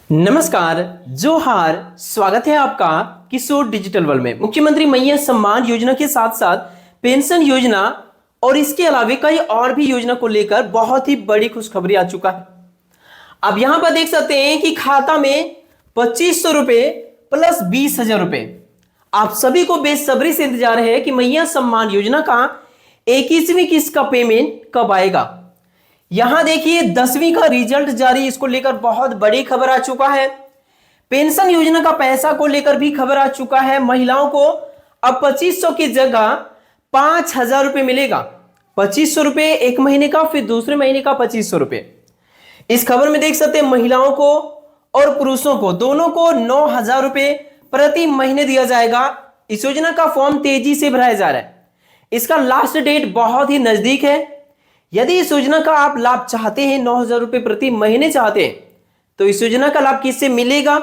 नमस्कार, जोहार। स्वागत है आपका किशोर डिजिटल वर्ल्ड में। मुख्यमंत्री मैया सम्मान योजना के साथ साथ पेंशन योजना और इसके अलावा कई और भी योजना को लेकर बहुत ही बड़ी खुशखबरी आ चुका है। अब यहां पर देख सकते हैं कि खाता में 2500 रुपए प्लस 20,000 रुपए। आप सभी को बेसब्री से इंतजार है कि मैया सम्मान योजना का 21वीं किस्त का पेमेंट कब आएगा। यहां देखिए 10वीं का रिजल्ट जारी, इसको लेकर बहुत बड़ी खबर आ चुका है। पेंशन योजना का पैसा को लेकर भी खबर आ चुका है। महिलाओं को अब 2500 की जगह 5,000 रुपए मिलेगा। 2500 रुपए एक महीने का, फिर दूसरे महीने का 2500 रुपए। इस खबर में देख सकते हैं महिलाओं को और पुरुषों को दोनों को 9,000 रुपए प्रति महीने दिया जाएगा। इस योजना का फॉर्म तेजी से भराया जा रहा है। इसका लास्ट डेट बहुत ही नजदीक है। यदि इस योजना का आप लाभ चाहते हैं, 9,000 रुपए प्रति महीने चाहते हैं, तो इस योजना का लाभ किससे मिलेगा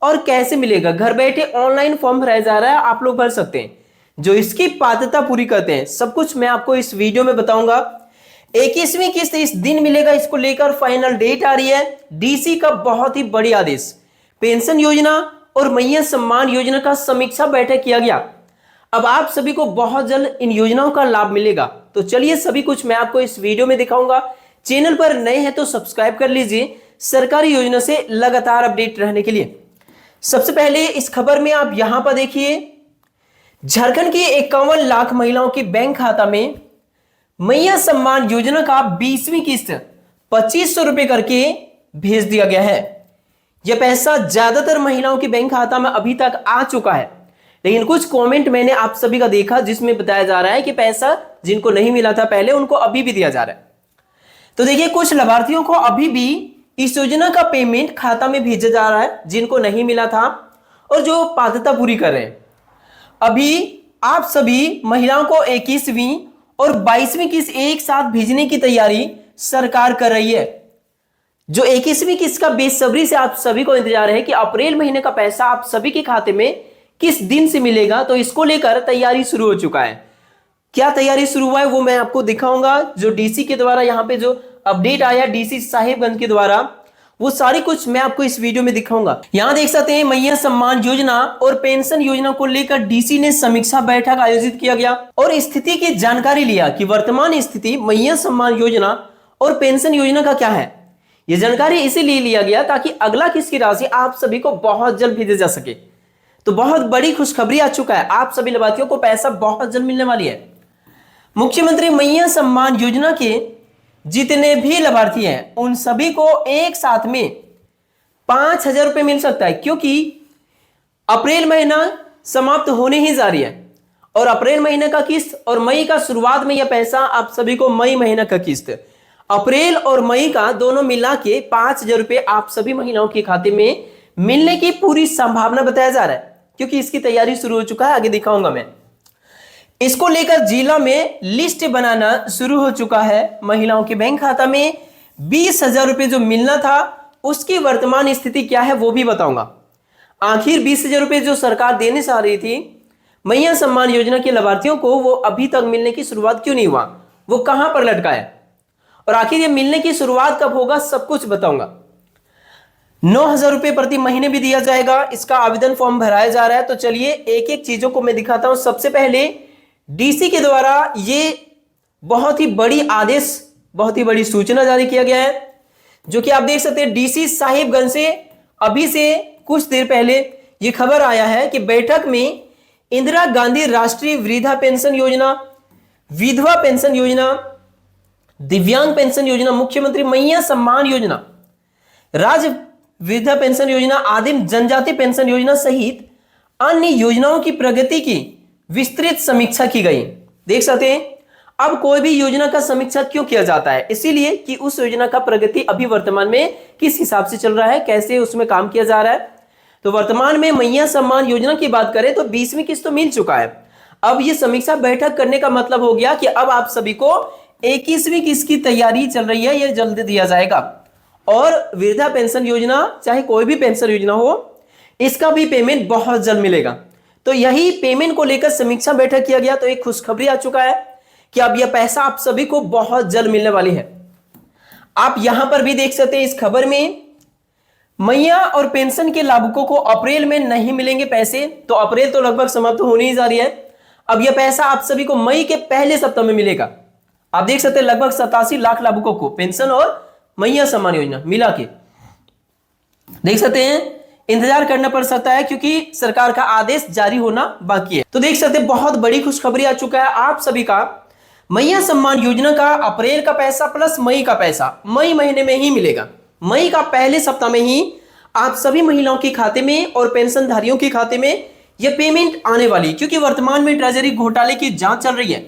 और कैसे मिलेगा? घर बैठे ऑनलाइन फॉर्म भराया जा रहा है, आप लोग भर सकते हैं। जो इसकी पात्रता पूरी करते हैं, सब कुछ मैं आपको इस वीडियो में बताऊंगा। 21वीं किस्त इस दिन मिलेगा, इसको लेकर फाइनल डेट आ रही है। डीसी का बहुत ही बड़ी आदेश। पेंशन योजना और मैया सम्मान योजना का समीक्षा बैठक किया गया। अब आप सभी को बहुत जल्द इन योजनाओं का लाभ मिलेगा। तो चलिए सभी कुछ मैं आपको इस वीडियो में दिखाऊंगा। चैनल पर नए हैं तो सब्सक्राइब कर लीजिए सरकारी योजना से लगातार अपडेट रहने के लिए। सबसे पहले इस खबर में आप यहां पर देखिए, झारखंड की 51 लाख महिलाओं के बैंक खाता में मैया सम्मान योजना का 20वीं किस्त 2500 रुपए करके भेज दिया गया है। यह पैसा ज्यादातर महिलाओं के बैंक खाता में अभी तक आ चुका है, लेकिन कुछ कमेंट मैंने आप सभी का देखा जिसमें बताया जा रहा है कि पैसा जिनको नहीं मिला था पहले, उनको अभी भी दिया जा रहा है। तो देखिए, कुछ लाभार्थियों को अभी भी इस योजना का पेमेंट खाता में भेजा जा रहा है, जिनको नहीं मिला था और जो पात्रता पूरी कर रहे हैं। अभी आप सभी महिलाओं को 21वीं और 22वीं किस्त एक साथ भेजने की तैयारी सरकार कर रही है। जो 21वीं किस्त का बेसब्री से आप सभी को इंतजार है कि अप्रैल महीने का पैसा आप सभी के खाते में किस दिन से मिलेगा, तो इसको लेकर तैयारी शुरू हो चुका है। क्या तैयारी शुरू हुआ है वो मैं आपको दिखाऊंगा। जो डीसी के द्वारा यहां पे जो अपडेट आया डीसी साहिबगंज के द्वारा, वो सारी कुछ मैं आपको इस वीडियो में दिखाऊंगा। यहां देख सकते हैं मैया सम्मान योजना और पेंशन योजना को लेकर डीसी ने समीक्षा बैठक आयोजित किया गया और स्थिति की जानकारी लिया कि वर्तमान स्थिति मैया सम्मान योजना और पेंशन योजना का क्या है। यह जानकारी इसीलिए लिया गया ताकि अगला किस्त की राशि आप सभी को बहुत जल्द भेजा जा सके। तो बहुत बड़ी खुशखबरी आ चुका है, आप सभी लाभार्थियों को पैसा बहुत जल्द मिलने वाली है। मुख्यमंत्री मैया सम्मान योजना के जितने भी लाभार्थी हैं, उन सभी को एक साथ में 5,000 रुपए मिल सकता है, क्योंकि अप्रैल महीना समाप्त होने ही जा रही है और अप्रैल महीने का किस्त और मई का शुरुआत में यह पैसा आप सभी को मई महीने का किस्त, अप्रैल और मई का दोनों मिला के 5,000 रुपए आप सभी महिलाओं के खाते में मिलने की पूरी संभावना बताया जा रहा है, क्योंकि इसकी तैयारी शुरू हो चुका है। आगे दिखाऊंगा मैं। इसको लेकर जिला में लिस्ट बनाना शुरू हो चुका है। महिलाओं के बैंक खाता में 20,000 रुपए जो मिलना था, उसकी वर्तमान स्थिति क्या है वो भी बताऊंगा। आखिर 20,000 रुपए जो सरकार देने से आ रही थी मैया सम्मान योजना के लाभार्थियों को, वो अभी तक मिलने की शुरुआत क्यों नहीं हुआ, वो कहां पर लटका है और आखिर ये मिलने की शुरुआत कब होगा, सब कुछ बताऊंगा। 9,000 रुपए प्रति महीने भी दिया जाएगा। इसका आवेदन फॉर्म भराया जा रहा है। तो चलिए एक एक चीजों को मैं दिखाता हूं। सबसे पहले डीसी के द्वारा ये बहुत ही बड़ी आदेश, बहुत ही बड़ी सूचना जारी किया गया है, जो कि आप देख सकते हैं डीसी साहिबगंज से अभी से कुछ देर पहले यह खबर आया है कि बैठक में इंदिरा गांधी राष्ट्रीय वृद्धा पेंशन योजना, विधवा पेंशन योजना, दिव्यांग पेंशन योजना, मुख्यमंत्री मैया सम्मान योजना, राज्य वृद्धा पेंशन योजना, आदिम जनजाति पेंशन योजना सहित अन्य योजनाओं की प्रगति की विस्तृत समीक्षा की गई। देख सकते हैं, अब कोई भी योजना का समीक्षा क्यों किया जाता है, इसीलिए कि उस योजना का प्रगति अभी वर्तमान में किस हिसाब से चल रहा है, कैसे उसमें काम किया जा रहा है। तो वर्तमान में मैया सम्मान योजना की बात करें तो 20वीं किस्त तो मिल चुका है। अब ये समीक्षा बैठक करने का मतलब हो गया कि अब आप सभी को 21वीं किस्त की तैयारी चल रही है, यह जल्द दिया जाएगा। और वृद्धा पेंशन योजना, चाहे कोई भी पेंशन योजना हो, इसका भी पेमेंट बहुत जल्द मिलेगा। तो यही पेमेंट को लेकर समीक्षा बैठक किया गया। तो एक खुशखबरी आ चुका है कि अब यह पैसा आप सभी को बहुत जल्द मिलने वाली है। आप यहां पर भी देख सकते हैं इस खबर में मैया और पेंशन के लाभुकों को अप्रैल में नहीं मिलेंगे पैसे, तो अप्रैल तो लगभग समाप्त होने ही जा रही है। अब यह पैसा आप सभी को मई के पहले सप्ताह में मिलेगा। आप देख सकते हैं लगभग 87 लाख लाभुकों को पेंशन और मैया सम्मान योजना मिला के देख सकते हैं इंतजार करना पड़ सकता है, क्योंकि सरकार का आदेश जारी होना बाकी है। तो देख सकते हैं बहुत बड़ी खुशखबरी आ चुका है आप सभी का। मैया सम्मान योजना का अप्रैल का पैसा प्लस मई का पैसा मई महीने में ही मिलेगा। मई का पहले सप्ताह में ही आप सभी महिलाओं के खाते में और पेंशनधारियों के खाते में यह पेमेंट आने वाली है, क्योंकि वर्तमान में ट्रेजरी घोटाले की जांच चल रही है।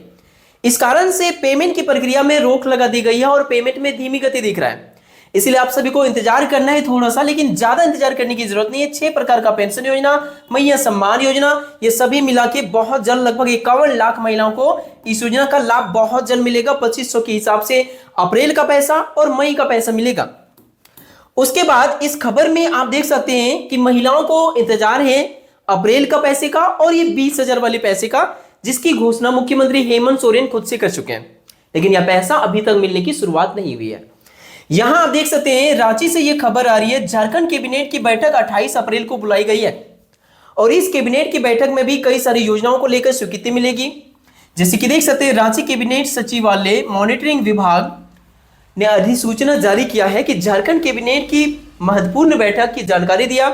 इस कारण से पेमेंट की प्रक्रिया में रोक लगा दी गई है और पेमेंट में धीमी गति दिख रहा है। इसलिए आप सभी को इंतजार करना है थोड़ा सा, लेकिन ज्यादा इंतजार करने की जरूरत नहीं है। 6 प्रकार का पेंशन योजना, मैया सम्मान योजना, ये सभी मिला के बहुत जल्द लगभग 51 लाख महिलाओं को इस योजना का लाभ बहुत जल्द मिलेगा। 2500 के हिसाब से अप्रैल का पैसा और मई का पैसा मिलेगा। उसके बाद इस खबर में आप देख सकते हैं कि महिलाओं को इंतजार है अप्रैल का पैसे का और ये 20,000 वाले पैसे का, जिसकी घोषणा मुख्यमंत्री हेमंत सोरेन खुद से कर चुके हैं, लेकिन यह पैसा अभी तक मिलने की शुरुआत नहीं हुई है। यहां आप देख सकते हैं रांची से यह खबर आ रही है, झारखंड कैबिनेट की बैठक 28 अप्रैल को बुलाई गई है और इस कैबिनेट की बैठक में भी कई सारी योजनाओं को लेकर स्वीकृति मिलेगी। जैसे कि देख सकते हैं रांची कैबिनेट सचिवालय मॉनिटरिंग विभाग ने अधिसूचना जारी किया है कि झारखंड कैबिनेट की महत्वपूर्ण बैठक की जानकारी दिया।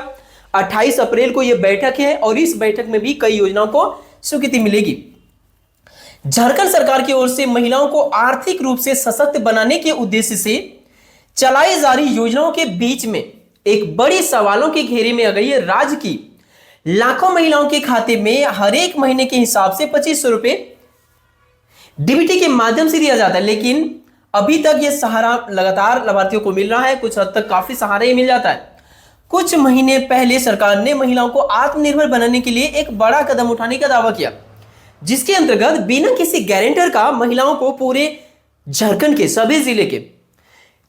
28 अप्रैल को यह बैठक है और इस बैठक में भी कई योजनाओं को स्वीकृति मिलेगी। झारखंड सरकार की ओर से महिलाओं को आर्थिक रूप से सशक्त बनाने के उद्देश्य से चलाई जा रही योजनाओं के बीच में एक बड़ी सवालों के घेरे में आ गई है। राज्य की लाखों महिलाओं के खाते में हर एक महीने के हिसाब से 2500 रुपए डीबीटी के माध्यम से दिया जाता है, लेकिन अभी तक यह सहारा लगातार लाभार्थियों को मिल रहा है। कुछ हद तक काफी सहारा ही मिल जाता है। कुछ महीने पहले सरकार ने महिलाओं को आत्मनिर्भर बनाने के लिए एक बड़ा कदम उठाने का दावा किया, जिसके अंतर्गत बिना किसी गारंटर का महिलाओं को पूरे झारखंड के सभी जिले के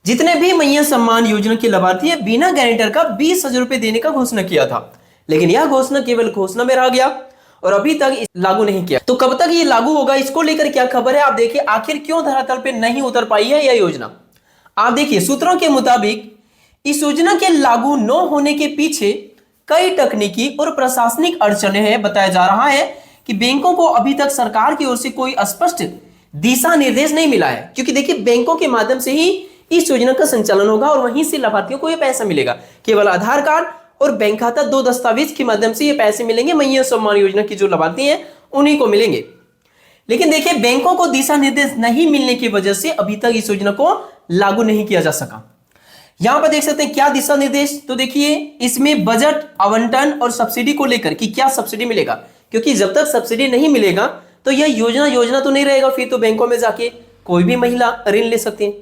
जितने भी मैया सम्मान योजना के लाभार्थी है बिना गारंटर का 20,000 रुपए देने का घोषणा किया था, लेकिन यह घोषणा केवल घोषणा में रह गया और अभी तक लागू नहीं किया। तो कब तक ये लागू होगा, इसको लेकर क्या खबर है आप देखिए। आखिर क्यों धरातल पे नहीं उतर पाई है यह योजना, आप देखिए। सूत्रों के मुताबिक इस योजना के लागू न होने के पीछे कई तकनीकी और प्रशासनिक अड़चने हैं। बताया जा रहा है कि बैंकों को अभी तक सरकार की ओर से कोई स्पष्ट दिशा निर्देश नहीं मिला है, क्योंकि देखिए बैंकों के माध्यम से ही इस योजना का संचालन होगा और वहीं से लाभार्थियों को यह पैसा मिलेगा। केवल आधार कार्ड और बैंक खाता, 2 दस्तावेज के माध्यम से ये पैसे मिलेंगे। मैया सम्मान योजना की जो लाभार्थी हैं उन्हीं को मिलेंगे। लेकिन देखिए बैंकों को दिशा निर्देश नहीं मिलने की वजह से अभी तक इस योजना को लागू नहीं किया जा सका। यहां पर देख सकते हैं क्या दिशा निर्देश, तो देखिए इसमें बजट आवंटन और सब्सिडी को लेकर कि क्या सब्सिडी मिलेगा, क्योंकि जब तक सब्सिडी नहीं मिलेगा तो यह योजना तो नहीं रहेगा। फिर तो बैंकों में जाके कोई भी महिला ऋण ले सकती है,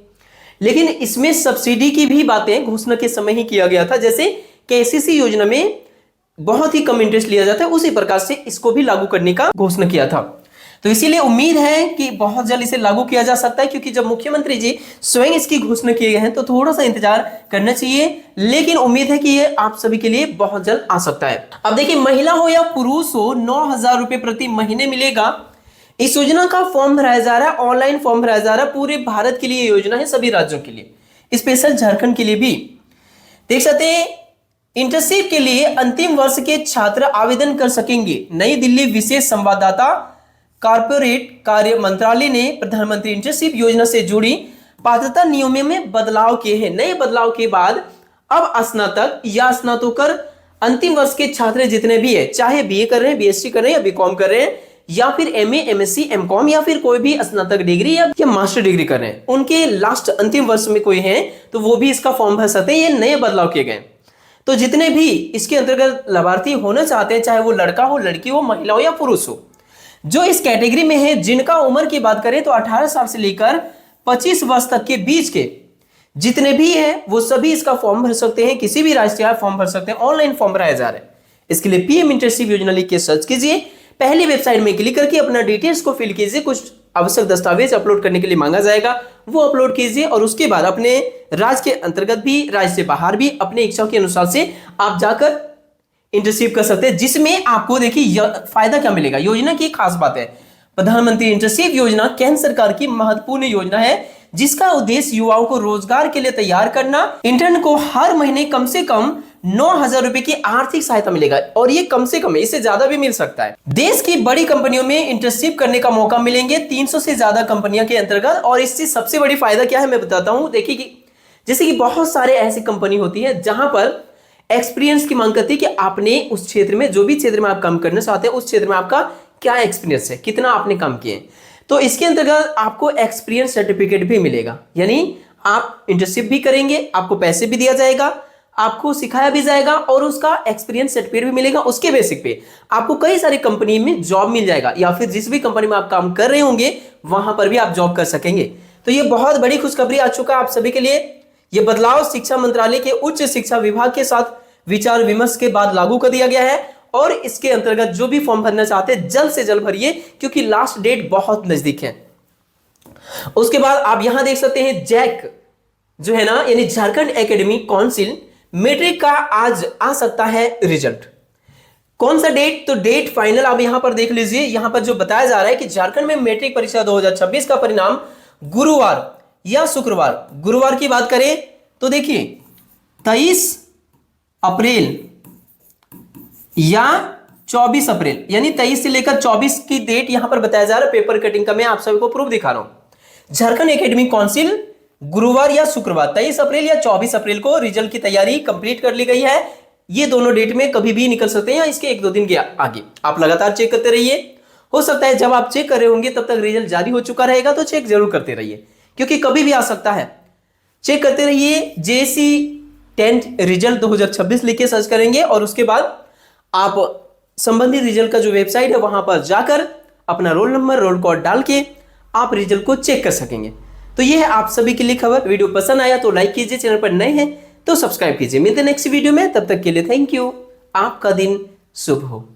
लेकिन इसमें सब्सिडी की भी बातें घोषणा के समय ही किया गया था। जैसे केसीसी योजना में बहुत ही कम इंटरेस्ट लिया जाता है, उसी प्रकार से इसको भी लागू करने का घोषणा किया था। तो इसीलिए उम्मीद है कि बहुत जल्द इसे लागू किया जा सकता है, क्योंकि जब मुख्यमंत्री जी स्वयं इसकी घोषणा किए गए हैं तो थोड़ा सा इंतजार करना चाहिए, लेकिन उम्मीद है कि ये आप सभी के लिए बहुत जल्द आ सकता है। अब देखिए महिला हो या पुरुष हो, 9,000 रुपए प्रति महीने मिलेगा। इस योजना का फॉर्म भराया जा रहा है, ऑनलाइन फॉर्म भराया जा रहा है। पूरे भारत के लिए योजना है, सभी राज्यों के लिए, स्पेशल झारखंड के लिए भी। देख सकते हैं इंटर्नशिप के लिए अंतिम वर्ष के छात्र आवेदन कर सकेंगे। नई दिल्ली विशेष संवाददाता कॉर्पोरेट कार्य मंत्रालय ने प्रधानमंत्री इंटर्नशिप योजना से जुड़ी पात्रता नियमों में बदलाव किए हैं। नए बदलाव के बाद अब स्नातक या स्नातकोत्तर अंतिम वर्ष के छात्र जितने भी है, चाहे बीए कर रहे हैं, बीएससी कर रहे हैं या बीकॉम कर रहे हैं, या फिर एमए, एमएससी, एमकॉम या फिर कोई भी स्नातक डिग्री या मास्टर डिग्री कर रहे हैं, उनके लास्ट अंतिम वर्ष में कोई है तो वो भी इसका फॉर्म भर सकते हैं। ये नए बदलाव किए गए। तो जितने भी इसके अंतर्गत लाभार्थी होना चाहते हैं, चाहे वो लड़का हो, लड़की हो, महिला हो या पुरुष हो, जो इस कैटेगरी में है, जिनका उम्र की बात करें तो 18 साल से लेकर 25 वर्ष तक के बीच के जितने भी हैं वो सभी इसका फॉर्म भर सकते हैं। किसी भी राज्य का फॉर्म भर सकते हैं। ऑनलाइन फॉर्म भराया जा रहा है। इसके लिए पीएम इंटर्नशिप योजना लिख के सर्च कीजिए। पहली वेबसाइट में क्लिक करके अपना डिटेल्स को फिल कीजिए। कुछ आवश्यक दस्तावेज अपलोड करने के लिए मांगा जाएगा, वो अपलोड कीजिए और उसके बाद अपने राज्य के अंतर्गत भी, राज्य से बाहर भी अपने इच्छा के अनुसार से आप जाकर इंटर्नशिप कर सकते हैं, जिसमें आपको देखिए फायदा क्या मिलेगा। योजना की खास बात है, प्रधानमंत्री इंटर्नशिप योजना केंद्र सरकार की महत्वपूर्ण योजना है, जिसका उद्देश्य युवाओं को रोजगार के लिए तैयार करना। इंटर्न को हर महीने कम से कम 9,000 रुपए की आर्थिक सहायता मिलेगा और ये कम से कम है, इससे ज्यादा भी मिल सकता है। देश की बड़ी कंपनियों में इंटर्नशिप करने का मौका मिलेंगे 300 से ज्यादा कंपनियों के अंतर्गत। और इससे सबसे बड़ी फायदा क्या है मैं बताता हूं। देखिए कि जैसे कि बहुत सारे ऐसी कंपनी होती है जहां पर एक्सपीरियंस की मांग करती है कि आपने उस क्षेत्र में, जो भी क्षेत्र में आप काम करना चाहते हैं, उस क्षेत्र में आपका क्या एक्सपीरियंस है, कितना आपने काम किए। तो इसके अंतर्गत आपको एक्सपीरियंस सर्टिफिकेट भी मिलेगा, यानी आप इंटर्नशिप भी करेंगे, आपको पैसे भी दिया जाएगा, आपको सिखाया भी जाएगा और उसका एक्सपीरियंस सर्टिफिकेट भी मिलेगा। उसके बेसिक पे आपको कई सारी कंपनी में जॉब मिल जाएगा, या फिर जिस भी कंपनी में आप काम कर रहे होंगे वहां पर भी आप जॉब कर सकेंगे। तो ये बहुत बड़ी खुशखबरी आ चुका है आप सभी के लिए। ये बदलाव शिक्षा मंत्रालय के उच्च शिक्षा विभाग के साथ विचार विमर्श के बाद लागू कर दिया गया है और इसके अंतर्गत जो भी फॉर्म भरना चाहते हैं जल्द से जल्द भरिए, क्योंकि लास्ट डेट बहुत नजदीक है। उसके बाद आप यहां देख सकते हैं जैक जो है ना, यानी झारखंड एकेडमिक काउंसिल, मैट्रिक का आज आ सकता है रिजल्ट। कौन सा डेट? तो डेट फाइनल आप यहां पर देख लीजिए। यहां पर जो बताया जा रहा है कि झारखंड में मैट्रिक परीक्षा 2026 का परिणाम गुरुवार या शुक्रवार, गुरुवार की बात करें तो देखिए 23 अप्रैल या 24 अप्रैल, यानी 23 से लेकर 24 की डेट यहां पर बताया जा रहा है। पेपर कटिंग का मैं आप सभी को प्रूफ दिखा रहा हूं। झारखंड एकेडमिक काउंसिल गुरुवार या शुक्रवार 23 अप्रैल या 24 अप्रैल को रिजल्ट की तैयारी कंप्लीट कर ली गई है। ये दोनों डेट में कभी भी निकल सकते हैं या इसके 1-2 दिन के आगे। आप लगातार चेक करते रहिए। हो सकता है जब आप चेक कर रहे होंगे तब तक रिजल्ट जारी हो चुका रहेगा, तो चेक जरूर करते रहिए क्योंकि कभी भी आ सकता है। चेक करते रहिए। जेएससी 10th रिजल्ट 2026 लिख के सर्च करेंगे और उसके बाद आप संबंधित रिजल्ट का जो वेबसाइट है वहां पर जाकर अपना रोल नंबर, रोल कोड डाल के आप रिजल्ट को चेक कर सकेंगे। तो ये है आप सभी के लिए खबर। वीडियो पसंद आया तो लाइक कीजिए, चैनल पर नए हैं तो सब्सक्राइब कीजिए। मिलते हैं नेक्स्ट वीडियो में, तब तक के लिए थैंक यू। आपका दिन शुभ हो।